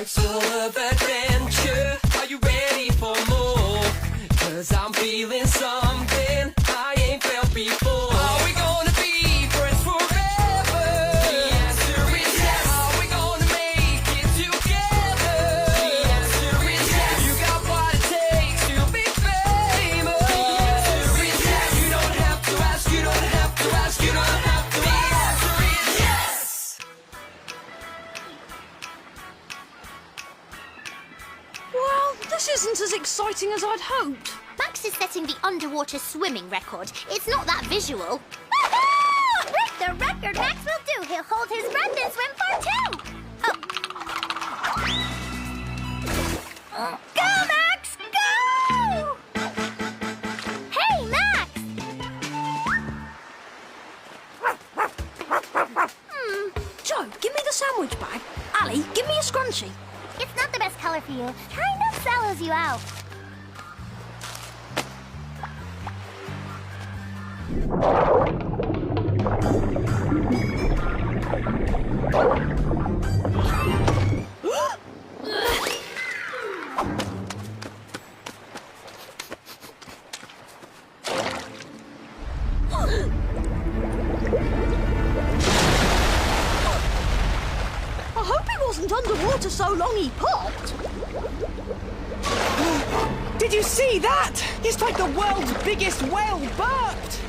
Life's full of adventure. Are you ready for more? 'Cause I'm feeling something I ain't felt before. Are we gonna be friends forever? The answer is yes. Are we gonna make it together? The answer is yes. You got what it takes to be famous. The answer is yes. You don't have to ask, you don't have to ask, you don't have to ask. The answer is yes. Well, this isn't as exciting as I'd hoped. Max is setting the underwater swimming record. It's not that visual. The record Max will do. He'll hold his breath and swim for 2. Oh. Go, Max! Go! Hey, Max! Joe, give me the sandwich bag. Ali, give me a scrunchie. It's not the best color for you. Kind of sallows you out. I hope he wasn't underwater so long he popped. Did you see that? It's like the world's biggest whale burped.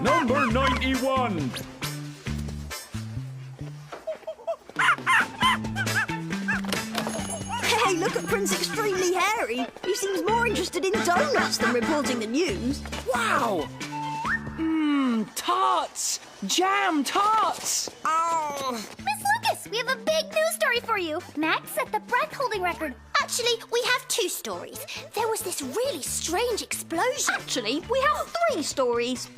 Number 91. Hey, look at Prince Extremely Hairy. He seems more interested in donuts than reporting the news. Wow! Tarts! Jam tarts! Oh! Miss Lucas, we have a big news story for you. Max set the breath-holding record. Actually, we have 2 stories. There was this really strange explosion. Actually, we have 3 stories.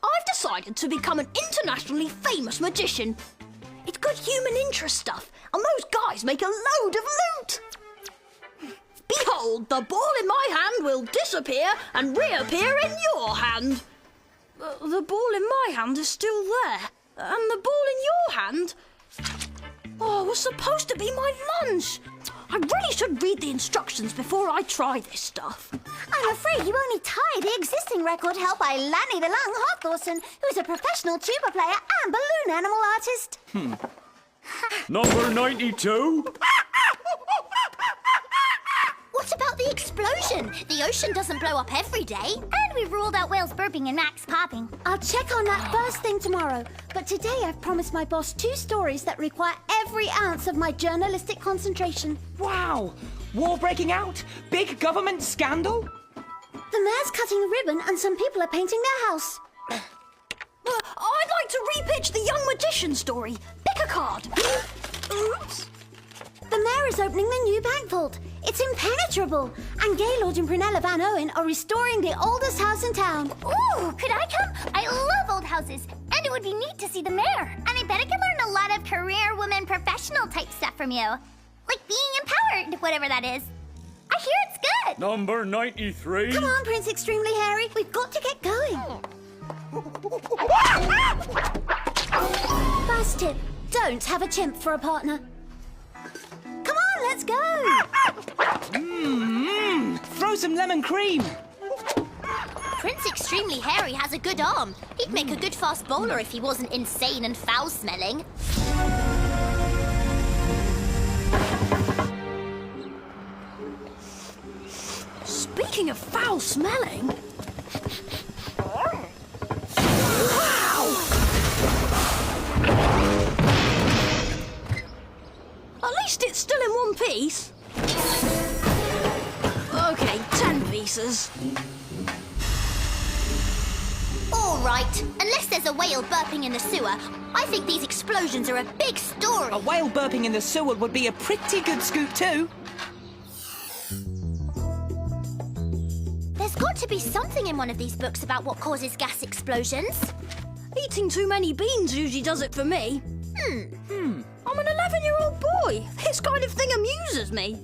I've decided to become an internationally famous magician. It's good human interest stuff, and those guys make a load of loot. Behold, the ball in my hand will disappear and reappear in your hand. The ball in my hand is still there, and the ball in your hand... Oh, was supposed to be my lunch. I really should read the instructions before I try this stuff. I'm afraid you only tie the existing record held by Lanny the Lung Hawthorson, who's a professional tuba player and balloon animal artist. Number 92. What about the explosion? The ocean doesn't blow up every day. And we've ruled out whales burping and Max popping. I'll check on that first thing tomorrow. But today I've promised my boss 2 stories that require every ounce of my journalistic concentration. Wow! War breaking out? Big government scandal? The mayor's cutting a ribbon and some people are painting their house. I'd like to repitch the young magician story. Pick a card. Oops. The mayor is opening the new bank vault. It's impenetrable. And Gaylord and Prunella Van Owen are restoring the oldest house in town. Ooh, could I come? I love old houses. And it would be neat to see the mayor. And I bet I could learn a lot of career woman professional type stuff from you. Like being empowered, whatever that is. I hear it's good. Number 93. Come on, Prince Extremely Hairy. We've got to get going. First tip, don't have a chimp for a partner. Come on, let's go. Throw some lemon cream. Prince Extremely Hairy has a good arm. He'd make a good fast bowler if he wasn't insane and foul-smelling. Speaking of foul-smelling... At least it's still in one piece. Okay, 10 pieces. All right, unless there's a whale burping in the sewer, I think these explosions are a big story. A whale burping in the sewer would be a pretty good scoop too. There's got to be something in one of these books about what causes gas explosions. Eating too many beans usually does it for me. I'm an 11-year-old boy. This kind of thing amuses me.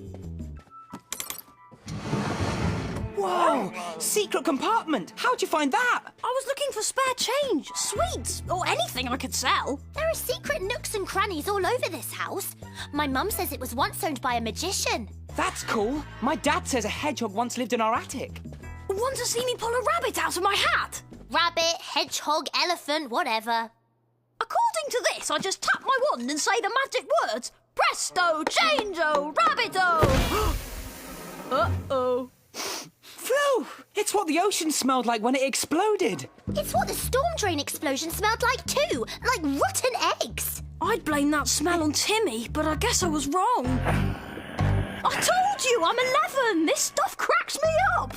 Whoa! Secret compartment! How'd you find that? I was looking for spare change, sweets, or anything I could sell. There are secret nooks and crannies all over this house. My mum says it was once owned by a magician. That's cool. My dad says a hedgehog once lived in our attic. Want to see me pull a rabbit out of my hat? Rabbit, hedgehog, elephant, whatever. According to this, I just tap my wand and say the magic words. Presto, change-o, rabbit-o! Uh-oh. Phew! It's what the ocean smelled like when it exploded. It's what the storm drain explosion smelled like too, like rotten eggs. I'd blame that smell on Timmy, but I guess I was wrong. I told you, I'm 11. This stuff cracks me up.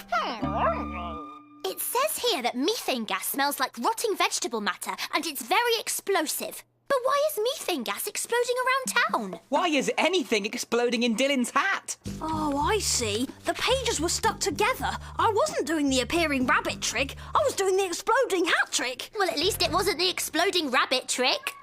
It says here that methane gas smells like rotting vegetable matter and it's very explosive. But why is methane gas exploding around town? Why is anything exploding in Dylan's hat? Oh, I see. The pages were stuck together. I wasn't doing the appearing rabbit trick. I was doing the exploding hat trick. Well, at least it wasn't the exploding rabbit trick.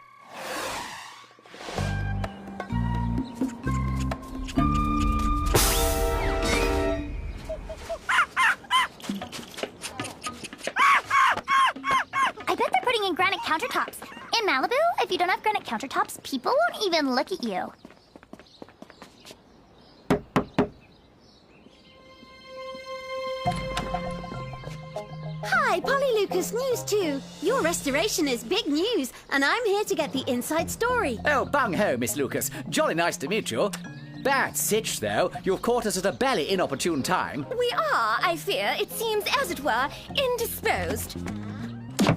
I bet they're putting in granite countertops. In Malibu, if you don't have granite countertops, people won't even look at you. Hi, Polly Lucas News 2. Your restoration is big news, and I'm here to get the inside story. Oh, bung ho, Miss Lucas. Jolly nice to meet you. Bad sitch, though. You've caught us at a belly inopportune time. We are, I fear, it seems, as it were, indisposed.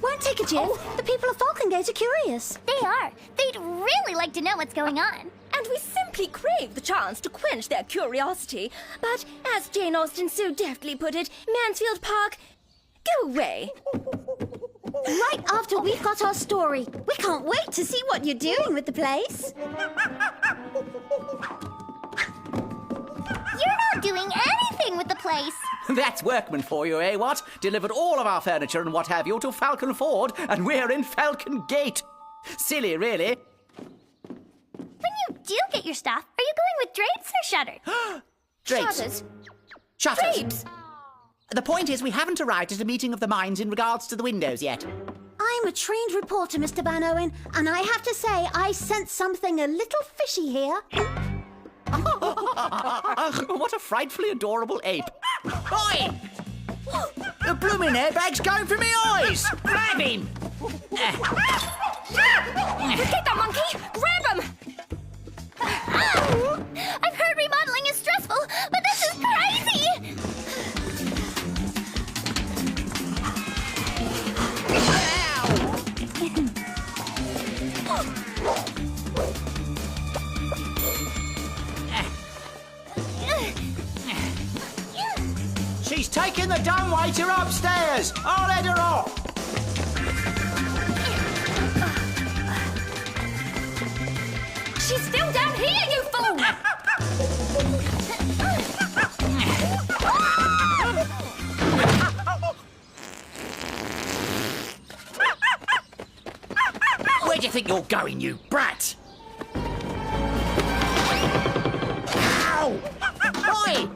Won't take a jiff. The people of Falcongate are curious. They are. They'd really like to know what's going on. And we simply crave the chance to quench their curiosity. But, as Jane Austen so deftly put it, Mansfield Park, go away. Right after we've got our story. We can't wait to see what you're doing with the place. You're not doing anything with the place. That's workman for you, eh, what? Delivered all of our furniture and what have you to Falcon Ford, and we're in Falcon Gate. Silly, really. When you do get your stuff, are you going with drapes or shutters? Drapes. Shutters. Shutters. Drapes. The point is we haven't arrived at a meeting of the minds in regards to the windows yet. I'm a trained reporter, Mr. Van Owen, and I have to say I sense something a little fishy here. What a frightfully adorable ape. Oi! The blooming airbag's going for me eyes! Grab him! Get that monkey! Grab him! I've heard remodeling is stressful, but this is crazy! She's taking the dumbwaiter upstairs! I'll head her off! She's still down here, you fool! Where do you think you're going, you brat? Ow! Oi!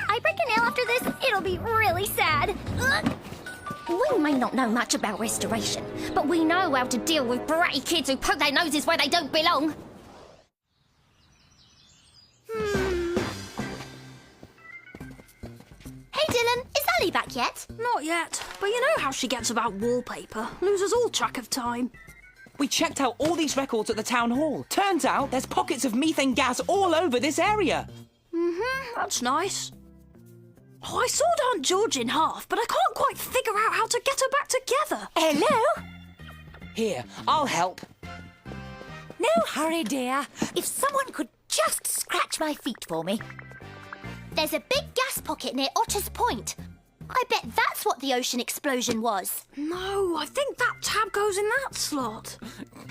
I break a nail after this, it'll be really sad. We may not know much about restoration, but we know how to deal with bratty kids who poke their noses where they don't belong. Hey Dylan, is Ali back yet? Not yet, but you know how she gets about wallpaper. Loses all track of time. We checked out all these records at the town hall. Turns out there's pockets of methane gas all over this area. That's nice. Oh, I sawed Aunt George in half, but I can't quite figure out how to get her back together. Hello? Here, I'll help. No hurry, dear. If someone could just scratch my feet for me. There's a big gas pocket near Otter's Point. I bet that's what the ocean explosion was. No, I think that tab goes in that slot.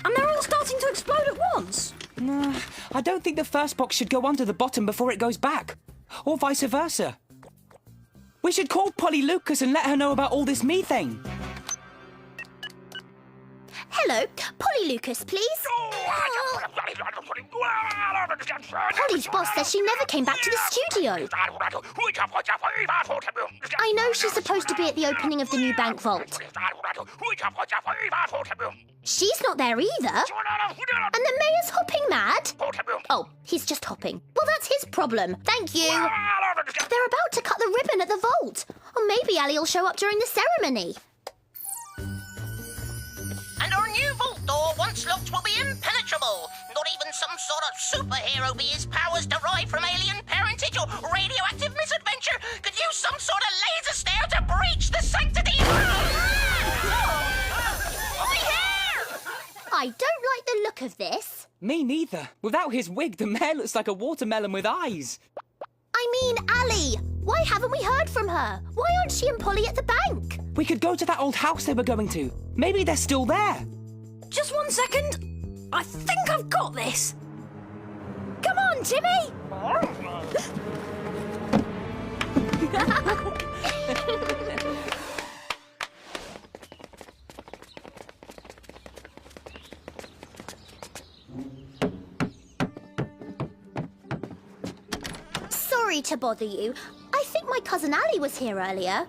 And they're all starting to explode at once. No, I don't think the first box should go under the bottom before it goes back. Or vice versa. We should call Polly Lucas and let her know about all this methane. Hello, hello. Polly Lucas, please. Polly's boss says she never came back to the studio. I know she's supposed to be at the opening of the new bank vault. She's not there either. And the mayor's hopping mad. Oh, he's just hopping. Well, that's his problem. Thank you. They're about to cut the ribbon at the vault. Or maybe Ali will show up during the ceremony. And our new vault door, once locked, will be impenetrable. Not even some sort of superhero be his powers derived from alien parentage or radioactive misadventure could use some sort of laser stare to breach the sanctity. My hair! I don't like the look of this. Me neither. Without his wig, the mayor looks like a watermelon with eyes. I mean, Ali. Why haven't we heard from her? Why aren't she and Polly at the bank? We could go to that old house they were going to. Maybe they're still there. Just 1 second. I think I've got this. Come on, Timmy! Sorry to bother you. I think my cousin Ali was here earlier.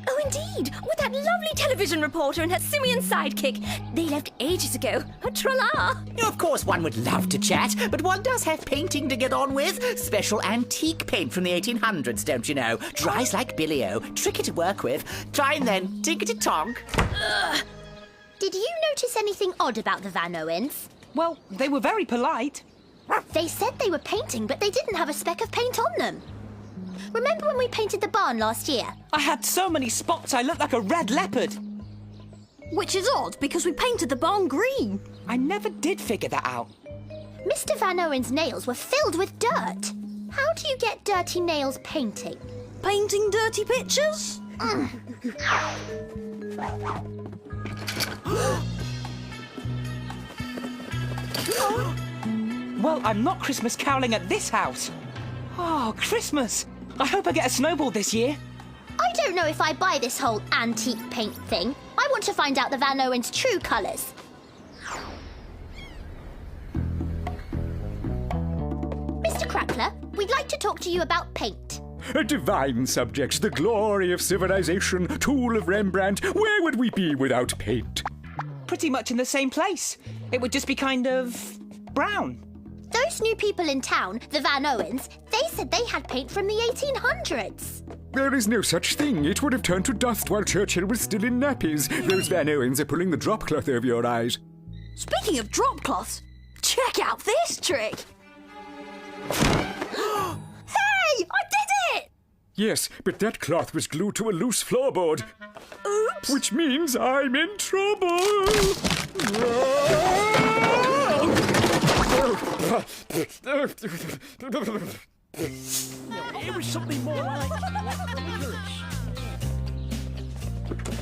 Oh, indeed, with that lovely television reporter and her simian sidekick. They left ages ago. Tra-la! Of course, one would love to chat, but one does have painting to get on with. Special antique paint from the 1800s, don't you know? Dries like Billy-O, tricky to work with. Try and then tinkety-tonk. Did you notice anything odd about the Van Owens? Well, they were very polite. They said they were painting, but they didn't have a speck of paint on them. Remember when we painted the barn last year? I had so many spots I looked like a red leopard. Which is odd, because we painted the barn green. I never did figure that out. Mr. Van Owen's nails were filled with dirt. How do you get dirty nails painting? Painting dirty pictures? Well, I'm not Christmas caroling at this house. Oh, Christmas! I hope I get a snowball this year. I don't know if I buy this whole antique paint thing. I want to find out the Van Owen's true colours. Mr. Crackler, we'd like to talk to you about paint. A divine subject, the glory of civilization, tool of Rembrandt. Where would we be without paint? Pretty much in the same place. It would just be kind of brown. Those new people in town, the Van Owens, they said they had paint from the 1800s. There is no such thing. It would have turned to dust while Churchill was still in nappies. Those Van Owens are pulling the drop cloth over your eyes. Speaking of drop cloths, check out this trick. Hey, I did it! Yes, but that cloth was glued to a loose floorboard. Oops. Which means I'm in trouble. It was something more like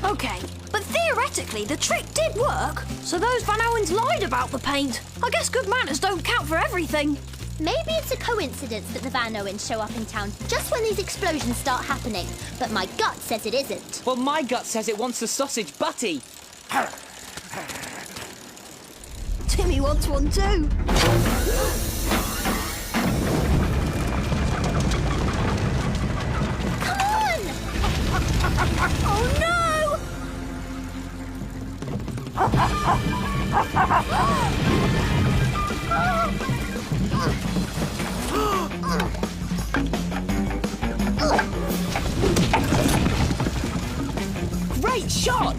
Okay, but theoretically the trick did work. So those Van Owens lied about the paint. I guess good manners don't count for everything. Maybe it's a coincidence that the Van Owens show up in town just when these explosions start happening, but my gut says it isn't. Well, my gut says it wants the sausage butty. Timmy wants one too. Come on! Oh no! Great shot!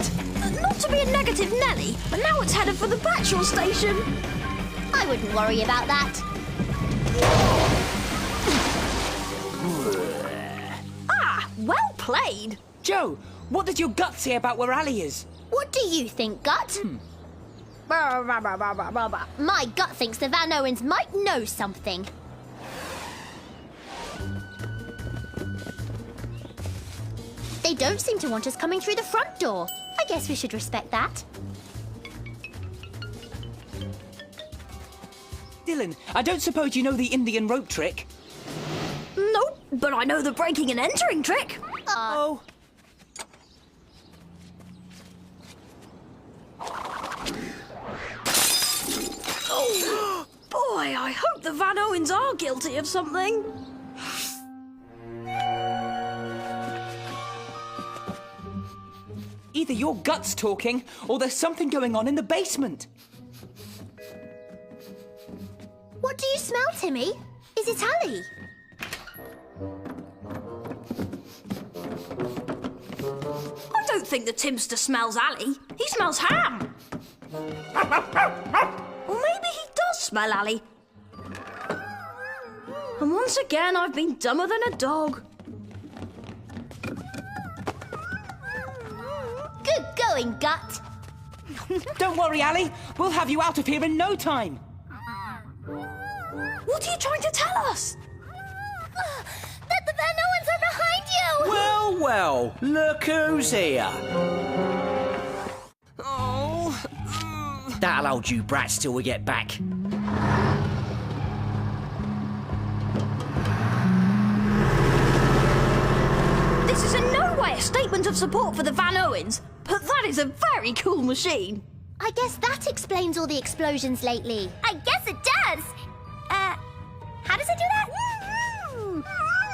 Not to be a negative Nelly, but now it's headed for the petrol station. I wouldn't worry about that. Ah, well played. Joe, what does your gut say about where Ali is? What do you think, Gut? My gut thinks the Van Owens might know something. They don't seem to want us coming through the front door. I guess we should respect that. Dylan, I don't suppose you know the Indian rope trick? Nope, but I know the breaking and entering trick. Oh. I hope the Van Owens are guilty of something. Either your gut's talking, or there's something going on in the basement. What do you smell, Timmy? Is it Ali? I don't think the Timster smells Ali. He smells ham. Or maybe he does smell Ali. And once again, I've been dumber than a dog. Good going, Gut. Don't worry, Ali. We'll have you out of here in no time. What are you trying to tell us? That the Van Owens are behind you! Well, well, look who's here. Oh. That'll hold you brats till we get back. This is in no way a statement of support for the Van Owens, but that is a very cool machine. I guess that explains all the explosions lately. I guess it does. How does it do that?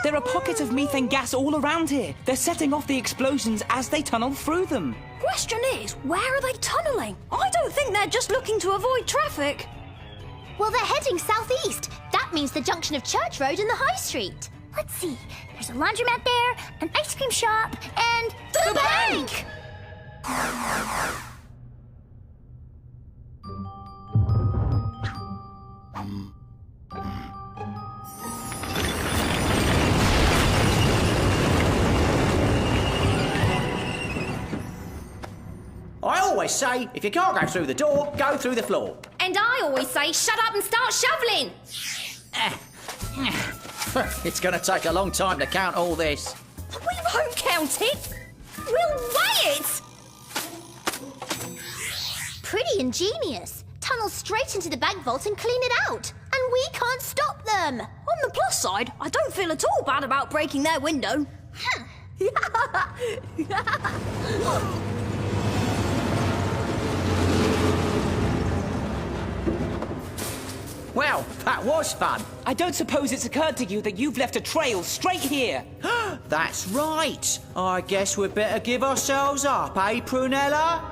There are pockets of methane gas all around here. They're setting off the explosions as they tunnel through them. Question is, where are they tunnelling? I don't think they're just looking to avoid traffic. Well, they're heading southeast. That means the junction of Church Road and the High Street. Let's see. There's a laundromat there, an ice cream shop, and the bank! I always say, if you can't go through the door, go through the floor. And I always say, shut up and start shoveling. It's going to take a long time to count all this. We won't count it. We'll weigh it. Pretty ingenious. Tunnel straight into the bank vault and clean it out. And we can't stop them. On the plus side, I don't feel at all bad about breaking their window. Well, that was fun. I don't suppose it's occurred to you that you've left a trail straight here. That's right. I guess we'd better give ourselves up, eh, Prunella?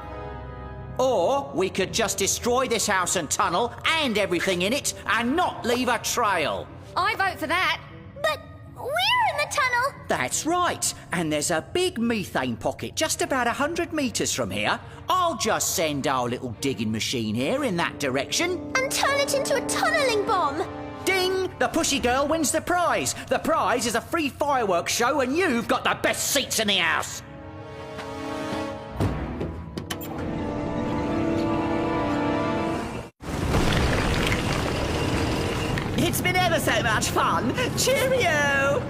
Or we could just destroy this house and tunnel and everything in it and not leave a trail. I vote for that. But we're in the tunnel. That's right. And there's a big methane pocket just about 100 metres from here. I'll just send our little digging machine here in that direction. And turn it into a tunnelling bomb. Ding! The pushy girl wins the prize. The prize is a free fireworks show and you've got the best seats in the house. It's been ever so much fun. Cheerio!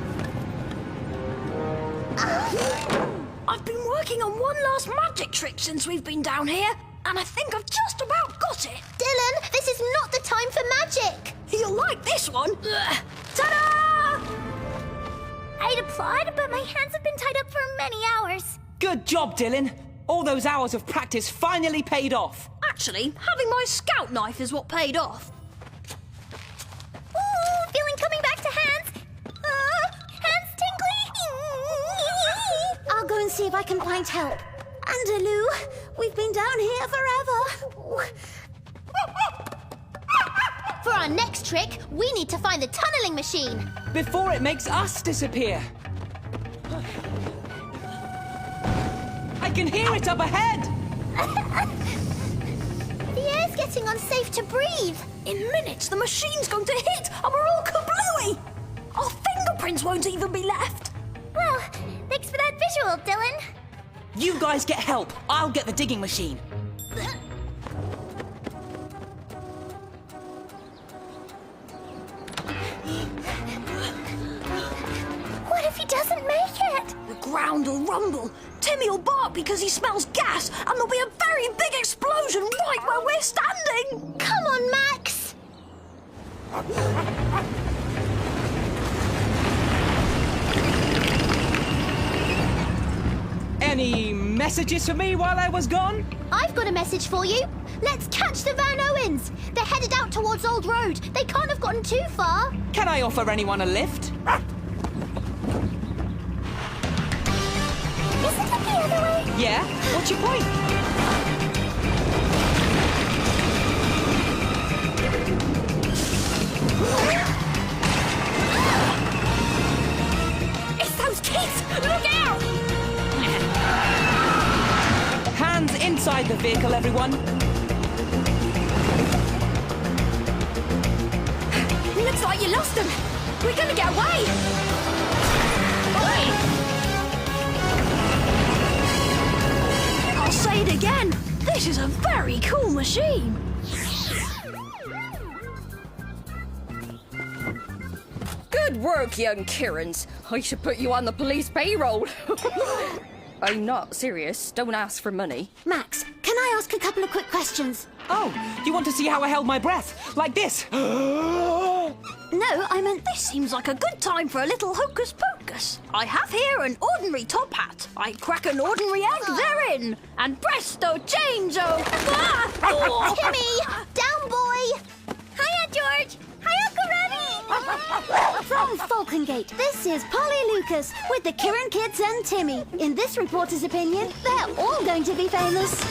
I've been working on one last magic trick since we've been down here, and I think I've just about got it. Dylan, this is not the time for magic. You'll like this one. Ta-da! I'd applaud, but my hands have been tied up for many hours. Good job, Dylan. All those hours of practice finally paid off. Actually, having my scout knife is what paid off. Ooh, feeling coming back to hands. Hands tingly. I'll go and see if I can find help. Andaloo, we've been down here forever. For our next trick, we need to find the tunnelling machine. Before it makes us disappear. I can hear it up ahead! The air's getting unsafe to breathe. In minutes, the machine's going to hit, and we're all kablooey! Our fingerprints won't even be left. Well, thanks for that visual, Dylan. You guys get help. I'll get the digging machine. What if he doesn't make it? The ground will rumble. Timmy will bark because he smells gas, and there'll be a very big explosion right where we're standing. Come on, Max. Any messages for me while I was gone? I've got a message for you. Let's catch the Van Owens. They're headed out towards Old Road. They can't have gotten too far. Can I offer anyone a lift? Isn't it the other way? Yeah? What's your point? It's those kids! Look out! Hands inside the vehicle, everyone. Looks like you lost them. We're gonna get away. I'll say it again. This is a very cool machine. Good work, young Kirans. I should put you on the police payroll. I'm not serious. Don't ask for money. Max, can I ask a couple of quick questions? Oh, you want to see how I held my breath? Like this? No, I meant This seems like a good time for a little hocus pocus. I have here an ordinary top hat. I crack an ordinary egg, they're in. And presto change-o! Ah! Oh. Timmy! Down, boy! Hiya, George! Hiya, Uncle Remy! From Falcongate, this is Polly Lucas with the Kiran Kids and Timmy. In this reporter's opinion, they're all going to be famous.